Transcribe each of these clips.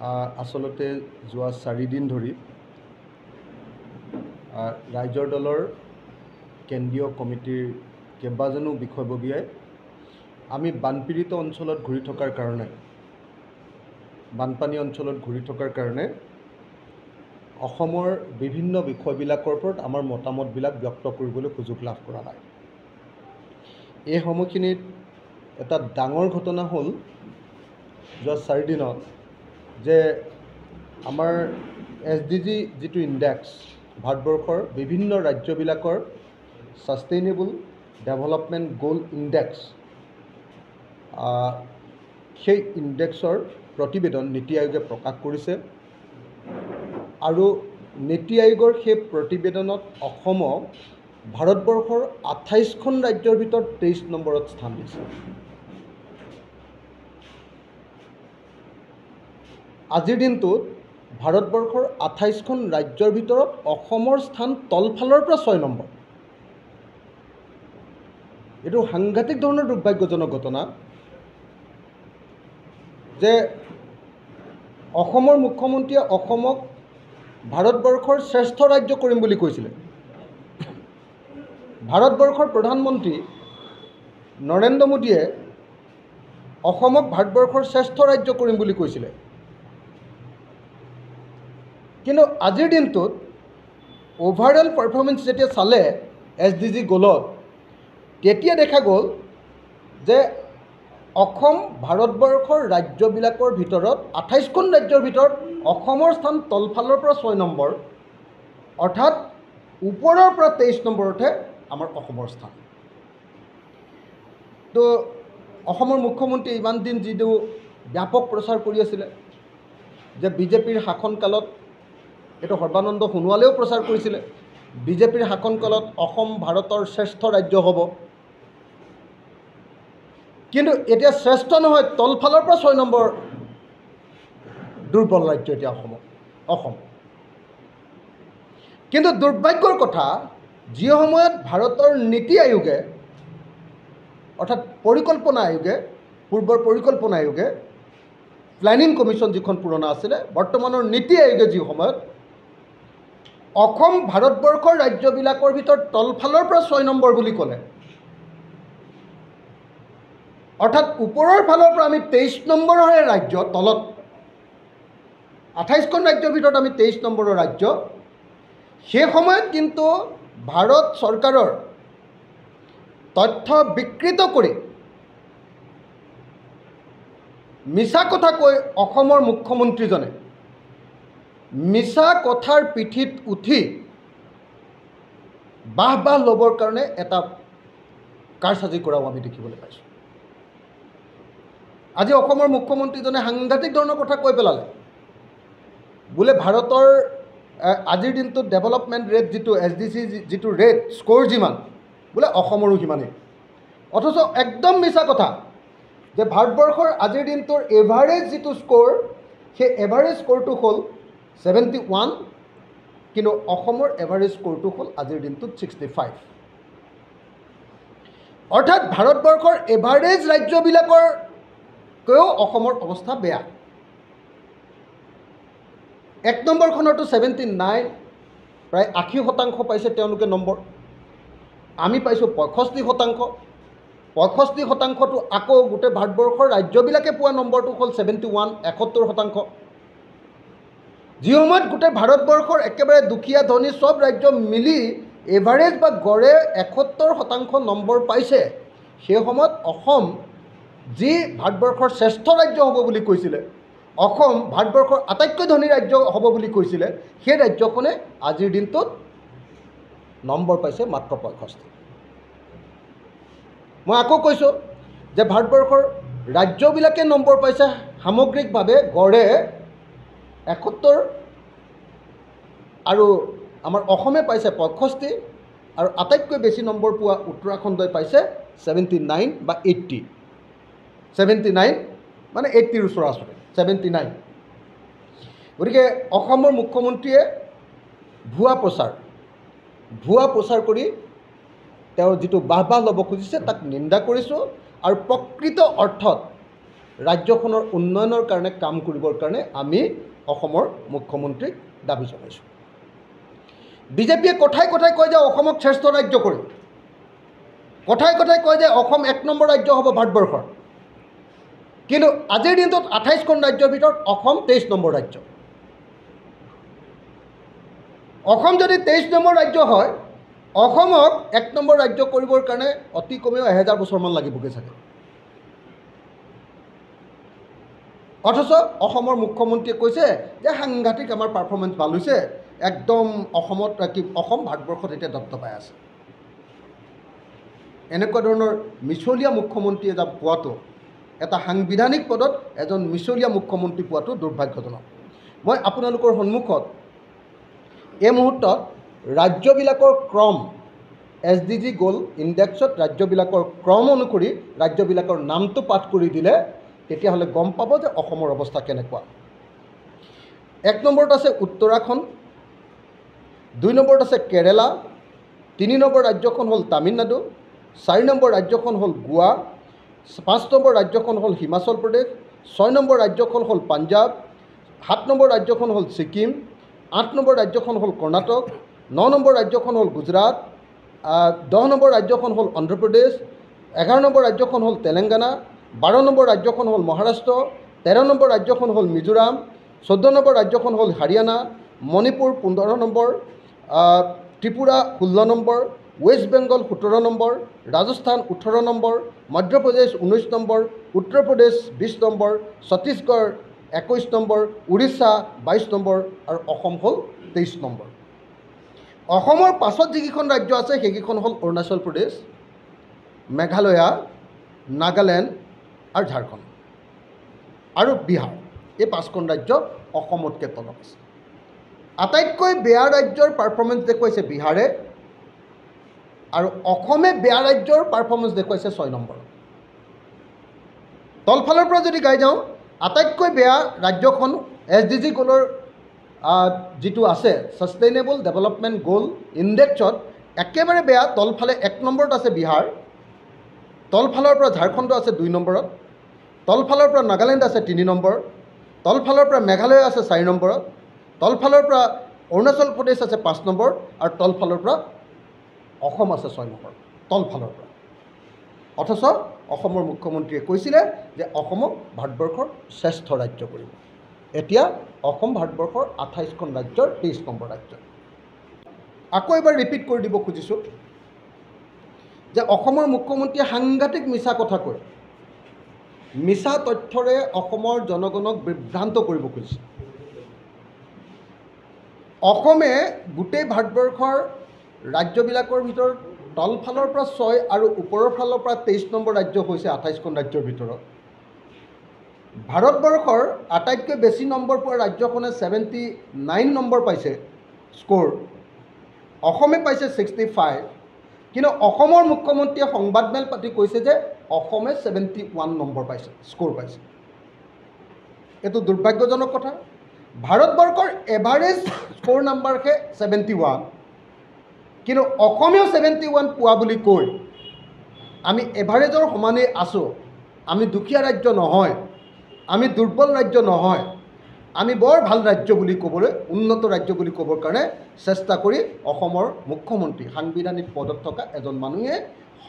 আচলতে যোৱা 4 দিন ধৰি ৰাইজৰ দলৰ কেন্দ্ৰীয় কমিটিৰ কেইবাজনো বিষয়ববীয়াই আমি বানপীড়িত অঞ্চলত ঘূৰি থকাৰ কাৰণে বানপানী অঞ্চলত ঘূৰি থকাৰ কাৰণে অসমৰ বিভিন্ন বিষয়বিলাকৰ ওপৰত আমাৰ মতামতবিলাক ব্যক্ত কৰিবলৈ সুযোগ লাভ কৰা নাই। এই সময়খিনিত এটা ডাঙৰ ঘটনা হ'ল যোৱা 4 দিনত যে আমাৰ SDG যিটো ইণ্ডেক্স ভাৰতবৰ্ষৰ বিভিন্ন ৰাজ্যবিলাকৰ ছাষ্টেইনেবল ডেভেলপমেণ্ট গ'ল ইণ্ডেক্স সেই ইণ্ডেক্সৰ প্ৰতিবেদন নীতি আয়োগে প্ৰকাশ কৰিছে আৰু নীতি আয়োগৰ সেই প্ৰতিবেদনত অসমক ভাৰতবৰ্ষৰ 28খন ৰাজ্যৰ ভিতৰত 23 নম্বৰত স্থান দিছে। আজিৰ দিনটোত ভাৰতবৰ্ষৰ 28খন ৰাজ্যৰ ভিতৰত অসমৰ স্থান তলফালৰ পৰা 6 নম্বৰ। এইটো সাংঘাতিক ধৰণৰ দুৰ্ভাগ্যজনক ঘটনা যে অসমৰ মুখ্যমন্ত্ৰীয়ে অসমক ভাৰতবৰ্ষৰ শ্ৰেষ্ঠ ৰাজ্য কৰিম বুলি কৈছিলে। ভাৰতবৰ্ষৰ প্ৰধানমন্ত্ৰী নৰেন্দ্ৰ মোদীয়ে অসমক ভাৰতবৰ্ষৰ শ্ৰেষ্ঠ ৰাজ্য কৰিম বুলি কৈছিলে। কিন্তু আজিৰ দিনটোত অভাৰঅল পাৰফৰ্মেঞ্চ যেতিয়া চালে SDG গ'লত তেতিয়া দেখা গ'ল যে অসম ভাৰতবৰ্ষৰ ৰাজ্যবিলাকৰ ভিতৰত 28খন ৰাজ্যৰ ভিতৰত অসমৰ স্থান তলফালৰ পৰা 6 নম্বৰ, অৰ্থাৎ ওপৰৰ পৰা 23 নম্বৰতহে আমাৰ অসমৰ স্থান। তো অসমৰ মুখ্যমন্ত্ৰীয়ে ইমান দিন যিটো ব্যাপক প্ৰচাৰ কৰি আছিলে যে বিজেপিৰ শাসনকালত, এইটো সৰ্বানন্দ সোণোৱালেও প্ৰচাৰ কৰিছিলে, বিজেপিৰ শাসনকালত অসম ভাৰতৰ শ্ৰেষ্ঠ ৰাজ্য হ'ব। কিন্তু এতিয়া শ্ৰেষ্ঠ নহয়, তলফালৰ পৰা 6 নম্বৰ দুৰ্বল ৰাজ্য এতিয়া অসম। কিন্তু দুৰ্ভাগ্যৰ কথা, যি সময়ত ভাৰতৰ নীতি আয়োগে অৰ্থাৎ পৰিকল্পনা আয়োগে, পূৰ্বৰ পৰিকল্পনা আয়োগে, প্লেনিং কমিশ্যন যিখন পুৰণা আছিলে, বৰ্তমানৰ নীতি আয়োগে যি সময়ত অসম ভাৰতবৰ্ষৰ ৰাজ্যবিলাকৰ ভিতৰত তলফালৰ পৰা 6 নম্বৰ বুলি ক'লে, অৰ্থাৎ ওপৰৰ ফালৰ পৰা আমি 23 নম্বৰৰে ৰাজ্য, তলত 28খন ৰাজ্যৰ ভিতৰত আমি 23 নম্বৰৰ ৰাজ্য। সেই সময়ত কিন্তু ভাৰত চৰকাৰৰ তথ্য বিকৃত কৰি মিছা কথা কৈ অসমৰ মুখ্যমন্ত্ৰীজনে মিছা কথাৰ পিঠিত উঠি বাহ ল'বৰ কাৰণে এটা কাৰসাজি কৰাও আমি দেখিবলৈ পাইছোঁ। আজি অসমৰ মুখ্যমন্ত্ৰীজনে সাংঘাতিক ধৰণৰ কথা কৈ পেলালে, বোলে ভাৰতৰ আজিৰ দিনটোত ডেভেলপমেণ্ট ৰেট যিটো SDG যিটো ৰেট স্ক'ৰ যিমান, বোলে অসমৰো সিমানেই। অথচ একদম মিছা কথা যে ভাৰতবৰ্ষৰ আজিৰ দিনটোৰ এভাৰেজ যিটো স্ক'ৰ, সেই এভাৰেজ স্ক'ৰটো হ'ল 71, কিন্তু অসমৰ এভাৰেজ স্ক'ৰটো হ'ল আজিৰ দিনটোত 65। অৰ্থাৎ ভাৰতবৰ্ষৰ এভাৰেজ ৰাজ্যবিলাকৰকৈও অসমৰ অৱস্থা বেয়া। 1 নম্বৰখনতো 79, প্ৰায় 80% পাইছে তেওঁলোকে নম্বৰ। আমি পাইছোঁ 65%। 65%টো আকৌ গোটেই ভাৰতবৰ্ষৰ ৰাজ্যবিলাকে পোৱা নম্বৰটো হ'ল 71, 71%। যি সময়ত গোটেই ভাৰতবৰ্ষৰ একেবাৰে দুখীয়া ধনী চব ৰাজ্য মিলি এভাৰেজ বা গড়ে 71% নম্বৰ পাইছে, সেই সময়ত অসম যি ভাৰতবৰ্ষৰ শ্ৰেষ্ঠ ৰাজ্য হ'ব বুলি কৈছিলে, অসম ভাৰতবৰ্ষৰ আটাইতকৈ ধনী ৰাজ্য হ'ব বুলি কৈছিলে, সেই ৰাজ্যখনে আজিৰ দিনটোত নম্বৰ পাইছে মাত্ৰ 65। মই আকৌ কৈছোঁ যে ভাৰতবৰ্ষৰ ৰাজ্যবিলাকে নম্বৰ পাইছে সামগ্ৰিকভাৱে গড়ে 71, আৰু আমাৰ অসমে পাইছে 65, আৰু আটাইতকৈ বেছি নম্বৰ পোৱা উত্তৰাখণ্ডই পাইছে 79 বা 80। 79 মানে 80ৰ ওচৰা-ওচৰি, 79। গতিকে অসমৰ মুখ্যমন্ত্ৰীয়ে ভুৱা প্ৰচাৰ কৰি তেওঁৰ যিটো বাহ ল'ব খুজিছে তাক নিন্দা কৰিছোঁ। আৰু প্ৰকৃত অৰ্থত ৰাজ্যখনৰ উন্নয়নৰ কাৰণে কাম কৰিবৰ কাৰণে আমি অসমৰ মুখ্যমন্ত্ৰীক দাবী জনাইছোঁ। বিজেপিয়ে কথাই কথাই কয় যে অসমক শ্ৰেষ্ঠ ৰাজ্য কৰিম, কথাই কথাই কয় যে অসম 1 নম্বৰ ৰাজ্য হ'ব ভাৰতবৰ্ষৰ, কিন্তু আজিৰ দিনটোত 28খন ৰাজ্যৰ ভিতৰত অসম 23 নম্বৰ ৰাজ্য। অসম যদি 23 নম্বৰ ৰাজ্য হয়, অসমক 1 নম্বৰ ৰাজ্য কৰিবৰ কাৰণে অতি কমেও 1000 বছৰমান লাগিবগৈ চাগে। অথচ অসমৰ মুখ্যমন্ত্ৰীয়ে কৈছে যে সাংঘাতিক আমাৰ পাৰফৰ্মেঞ্চ ভাল হৈছে, একদম অসম ভাৰতবৰ্ষত এতিয়া দপদপাই আছে। এনেকুৱা ধৰণৰ মিছলীয়া মুখ্যমন্ত্ৰী এজন পোৱাটো, এটা সাংবিধানিক পদত এজন মিছলীয়া মুখ্যমন্ত্ৰী পোৱাটো দুৰ্ভাগ্যজনক। মই আপোনালোকৰ সন্মুখত এই মুহূৰ্তত ৰাজ্যবিলাকৰ ক্ৰম SDG গ'ল ইণ্ডেক্সত ৰাজ্যবিলাকৰ ক্ৰম অনুসৰি ৰাজ্যবিলাকৰ নামটো পাঠ কৰি দিলে তেতিয়াহ'লে গম পাব যে অসমৰ অৱস্থা কেনেকুৱা। 1 নম্বৰত আছে উত্তৰাখণ্ড, 2 নম্বৰত আছে কেৰেলা, 3 নম্বৰ ৰাজ্যখন হ'ল তামিলনাডু, 4 নম্বৰ ৰাজ্যখন হ'ল গোৱা, 5 নম্বৰ ৰাজ্যখন হ'ল হিমাচল প্ৰদেশ, 6 নম্বৰ ৰাজ্যখন হ'ল পাঞ্জাৱ, 7 নম্বৰ ৰাজ্যখন হ'ল ছিকিম, 8 নম্বৰ ৰাজ্যখন হ'ল কৰ্ণাটক, 9 নম্বৰ ৰাজ্যখন হ'ল গুজৰাট, 10 নম্বৰ ৰাজ্যখন হ'ল অন্ধ্ৰপ্ৰদেশ, 11 নম্বৰ ৰাজ্যখন হ'ল তেলেংগানা, 12 নম্বৰ ৰাজ্যখন হ'ল মহাৰাষ্ট্ৰ, 13 নম্বৰ ৰাজ্যখন হ'ল মিজোৰাম, 14 নম্বৰ ৰাজ্যখন হ'ল Haryana, Manipur 15 number, Tripura 16 number, West Bengal 17 number, Rajasthan 18 number, Madhya Pradesh 19 number, Uttar Pradesh 20 number, Chhattisgarh 21 number, Orissa 22 number আৰু অসম হ'ল 23 নম্বৰ। অসমৰ পাছত যিকেইখন ৰাজ্য আছে সেইকেইখন হ'ল অৰুণাচল প্ৰদেশ, মেঘালয়া, নাগালেণ্ড আৰু ঝাৰখণ্ড আৰু বিহাৰ। এই 5খন ৰাজ্য অসমতকৈ তলত আছে। আটাইতকৈ বেয়া ৰাজ্যৰ পাৰফৰ্মেঞ্চ দেখুৱাইছে বিহাৰে আৰু অসমে বেয়া ৰাজ্যৰ পাৰফৰ্মেঞ্চ দেখুৱাইছে 6 নম্বৰত। তলফালৰ পৰা যদি গাই যাওঁ, আটাইতকৈ বেয়া ৰাজ্যখন SDG গ'লৰ যিটো আছে ছাষ্টেইনেবল ডেভেলপমেণ্ট গ'ল ইণ্ডেক্সত একেবাৰে বেয়া। তলফালে 1 নম্বৰত আছে বিহাৰ, তলফালৰ পৰা ঝাৰখণ্ড আছে 2 নম্বৰত, তলফালৰ পৰা নাগালেণ্ড আছে 3 নম্বৰ, তলফালৰ পৰা মেঘালয় আছে 4 নম্বৰত, তলফালৰ পৰা অৰুণাচল প্ৰদেশ আছে 5 নম্বৰ আৰু তলফালৰ পৰা অসম আছে 6 নম্বৰ তলফালৰ পৰা। অথচ অসমৰ মুখ্যমন্ত্ৰীয়ে কৈছিলে যে অসমক ভাৰতবৰ্ষৰ শ্ৰেষ্ঠ ৰাজ্য কৰিব। এতিয়া অসম ভাৰতবৰ্ষৰ 28খন ৰাজ্যৰ 23 নম্বৰ ৰাজ্য। আকৌ এবাৰ ৰিপিট কৰি দিব খুজিছোঁ যে অসমৰ মুখ্যমন্ত্ৰীয়ে সাংঘাতিক মিছা কথা কৈ মিছা তথ্যৰে অসমৰ জনগণক বিভ্ৰান্ত কৰিব খুজিছে। অসমে গোটেই ভাৰতবৰ্ষৰ ৰাজ্যবিলাকৰ ভিতৰত তলফালৰ পৰা 6 আৰু ওপৰৰ ফালৰ পৰা 23 নম্বৰ ৰাজ্য হৈছে 28খন ৰাজ্যৰ ভিতৰত। ভাৰতবৰ্ষৰ আটাইতকৈ বেছি নম্বৰ পোৱা ৰাজ্যখনে 79 নম্বৰ পাইছে স্ক'ৰ, অসমে পাইছে 65। কিন্তু অসমৰ মুখ্যমন্ত্ৰীয়ে সংবাদমেল পাতি কৈছে যে অসমে 71 নম্বৰ পাইছে, স্ক'ৰ পাইছে। এইটো দুৰ্ভাগ্যজনক কথা। ভাৰতবৰ্ষৰ এভাৰেজ স্ক'ৰ নাম্বাৰহে 71, কিন্তু অসমেও 71 পোৱা বুলি কৈ আমি এভাৰেজৰ সমানেই আছোঁ। আমি দুখীয়া ৰাজ্য নহয়, আমি দুৰ্বল ৰাজ্য নহয়, আমি বৰ ভাল ৰাজ্য বুলি ক'বলৈ, উন্নত ৰাজ্য বুলি ক'বৰ কাৰণে চেষ্টা কৰি অসমৰ মুখ্যমন্ত্ৰী সাংবিধানিক পদত থকা এজন মানুহে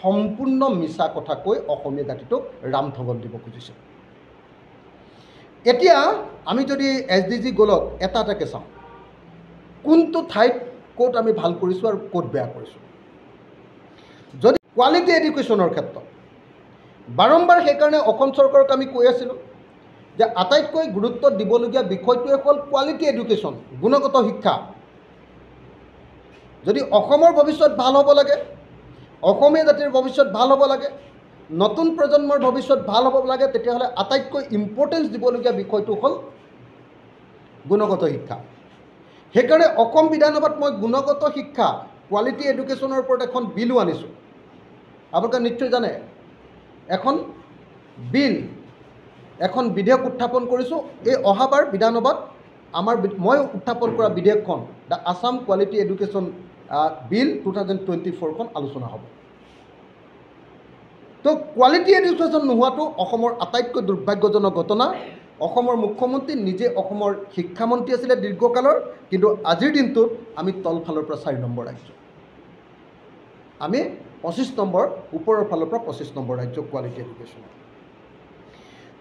সম্পূৰ্ণ মিছা কথা কৈ অসমীয়া জাতিটোক ৰামঠগন দিব খুজিছে। এতিয়া আমি যদি SDG গ'লত এটা এটাকৈ চাওঁ, কোনটো ঠাইত ক'ত আমি ভাল কৰিছোঁ আৰু ক'ত বেয়া কৰিছোঁ। যদি কোৱালিটি এডুকেশ্যনৰ ক্ষেত্ৰত বাৰম্বাৰ সেইকাৰণে অসম চৰকাৰক আমি কৈ আছিলোঁ যে আটাইতকৈ গুৰুত্ব দিবলগীয়া বিষয়টোৱে হ'ল কোৱালিটি এডুকেশ্যন, গুণগত শিক্ষা। যদি অসমৰ ভৱিষ্যত ভাল হ'ব লাগে, অসমীয়া জাতিৰ ভৱিষ্যত ভাল হ'ব লাগে, নতুন প্ৰজন্মৰ ভৱিষ্যত ভাল হ'ব লাগে, তেতিয়াহ'লে আটাইতকৈ ইম্পৰ্টেঞ্চ দিবলগীয়া বিষয়টো হ'ল গুণগত শিক্ষা। সেইকাৰণে অসম বিধানসভাত মই গুণগত শিক্ষা, কোৱালিটি এডুকেশ্যনৰ ওপৰত এখন বিলো আনিছোঁ। আপোনালোকে নিশ্চয় জানে, এখন বিল, এখন বিধেয়ক উত্থাপন কৰিছোঁ। এই অহাবাৰ বিধানসভাত মই উত্থাপন কৰা বিধেয়কখন দ্য আছাম কোৱালিটি এডুকেশ্যন বিল 2024খন আলোচনা হ'ব। তো কোৱালিটি এডুকেশ্যন নোহোৱাটো অসমৰ আটাইতকৈ দুৰ্ভাগ্যজনক ঘটনা। অসমৰ মুখ্যমন্ত্ৰী নিজে অসমৰ শিক্ষামন্ত্ৰী আছিলে দীৰ্ঘকালৰ, কিন্তু আজিৰ দিনটোত আমি তলফালৰ পৰা 4 নম্বৰ ৰাজ্য, আমি 25 নম্বৰ, ওপৰৰ ফালৰ পৰা 25 নম্বৰ ৰাজ্য কোৱালিটি এডুকেশ্যন।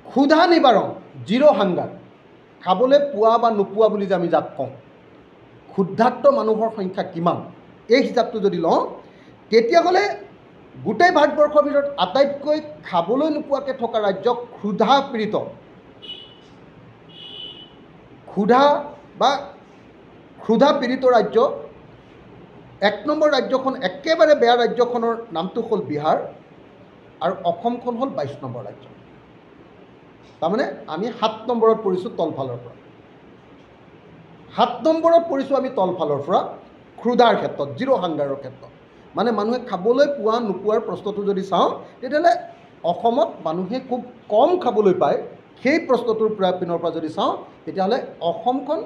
ক্ষুধা নিবাৰণ, জিৰ' হাংগাৰ, খাবলৈ পোৱা বা নোপোৱা বুলি যে আমি যাক কওঁ, ক্ষুধাৰ্ত মানুহৰ সংখ্যা কিমান, এই হিচাপটো যদি লওঁ তেতিয়াহ'লে গোটেই ভাৰতবৰ্ষৰ ভিতৰত আটাইতকৈ খাবলৈ নোপোৱাকৈ থকা ৰাজ্য ক্ষুধা পীড়িত, ক্ষুধা পীড়িত ৰাজ্য 1 নম্বৰ ৰাজ্যখন, একেবাৰে বেয়া ৰাজ্যখনৰ নামটো হ'ল বিহাৰ, আৰু অসমখন হ'ল 22 নম্বৰ ৰাজ্য। তাৰমানে আমি 7 নম্বৰত পৰিছোঁ তলফালৰ পৰা, 7 নম্বৰত পৰিছোঁ আমি তলফালৰ পৰা ক্ষুধাৰ ক্ষেত্ৰত, জিৰ' হাংগাৰৰ ক্ষেত্ৰত। মানে মানুহে খাবলৈ পোৱা নোপোৱাৰ প্ৰশ্নটো যদি চাওঁ তেতিয়াহ'লে অসমত মানুহে খুব কম খাবলৈ পায়। সেই প্ৰশ্নটোৰ পিনৰ পৰা যদি চাওঁ তেতিয়াহ'লে অসমখন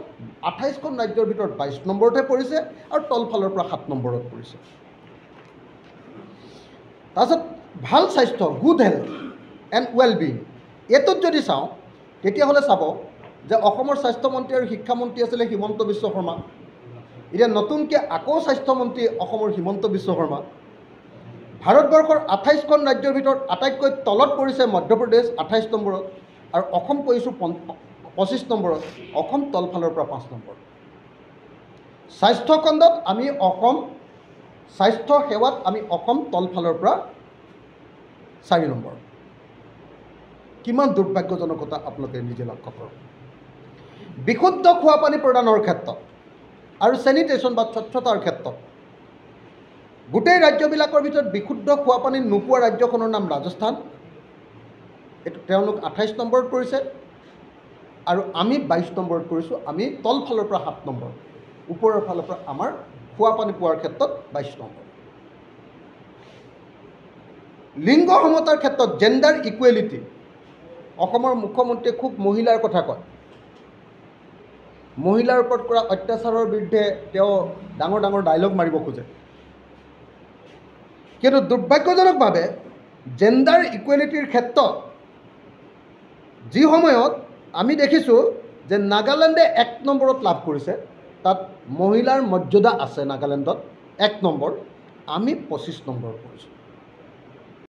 28খন ৰাজ্যৰ ভিতৰত 22 নম্বৰতহে পৰিছে, আৰু তলফালৰ পৰা 7 নম্বৰত পৰিছে। তাৰপিছত ভাল স্বাস্থ্য, good health and well being, এইটোত যদি চাওঁ তেতিয়াহ'লে চাব যে অসমৰ স্বাস্থ্যমন্ত্ৰী আৰু শিক্ষামন্ত্ৰী আছিলে হিমন্ত বিশ্ব শৰ্মা। এতিয়া নতুনকৈ আকৌ স্বাস্থ্যমন্ত্ৰী অসমৰ হিমন্ত বিশ্ব শৰ্মা। ভাৰতবৰ্ষৰ 28খন ৰাজ্যৰ ভিতৰত আটাইতকৈ তলত পৰিছে মধ্যপ্ৰদেশ 28 নম্বৰত, আৰু অসম পৰিছোঁ 25 নম্বৰত, অসম তলফালৰ পৰা 5 নম্বৰত। স্বাস্থ্যখণ্ডত আমি অসম, স্বাস্থ্য সেৱাত আমি অসম তলফালৰ পৰা 4 নম্বৰ। কিমান দুৰ্ভাগ্যজনকতা আপোনালোকে নিজে লক্ষ্য কৰক। বিশুদ্ধ খোৱা পানী প্ৰদানৰ ক্ষেত্ৰত আৰু চেনিটেশ্যন বা স্বচ্ছতাৰ ক্ষেত্ৰত গোটেই ৰাজ্যবিলাকৰ ভিতৰত বিশুদ্ধ খোৱা পানী নোপোৱা ৰাজ্যখনৰ নাম ৰাজস্থান, এইটো তেওঁলোক 28 নম্বৰত পৰিছে, আৰু আমি 22 নম্বৰত পৰিছোঁ। আমি তলফালৰ পৰা 7 নম্বৰ, ওপৰৰ ফালৰ পৰা আমাৰ খোৱা পানী পোৱাৰ ক্ষেত্ৰত 22 নম্বৰ। লিংগ সমতাৰ ক্ষেত্ৰত জেণ্ডাৰ ইকুৱেলিটি, অসমৰ মুখ্যমন্ত্ৰীয়ে খুব মহিলাৰ কথা কয়, মহিলাৰ ওপৰত কৰা অত্যাচাৰৰ বিৰুদ্ধে তেওঁ ডাঙৰ ডাঙৰ ডায়লগ মাৰিব খোজে, কিন্তু দুৰ্ভাগ্যজনকভাৱে জেণ্ডাৰ ইকুৱেলিটিৰ ক্ষেত্ৰত যি সময়ত আমি দেখিছোঁ যে নাগালেণ্ডে 1 নম্বৰত লাভ কৰিছে, তাত মহিলাৰ মৰ্যাদা আছে নাগালেণ্ডত 1 নম্বৰ, আমি 25 নম্বৰত পৰিছোঁ।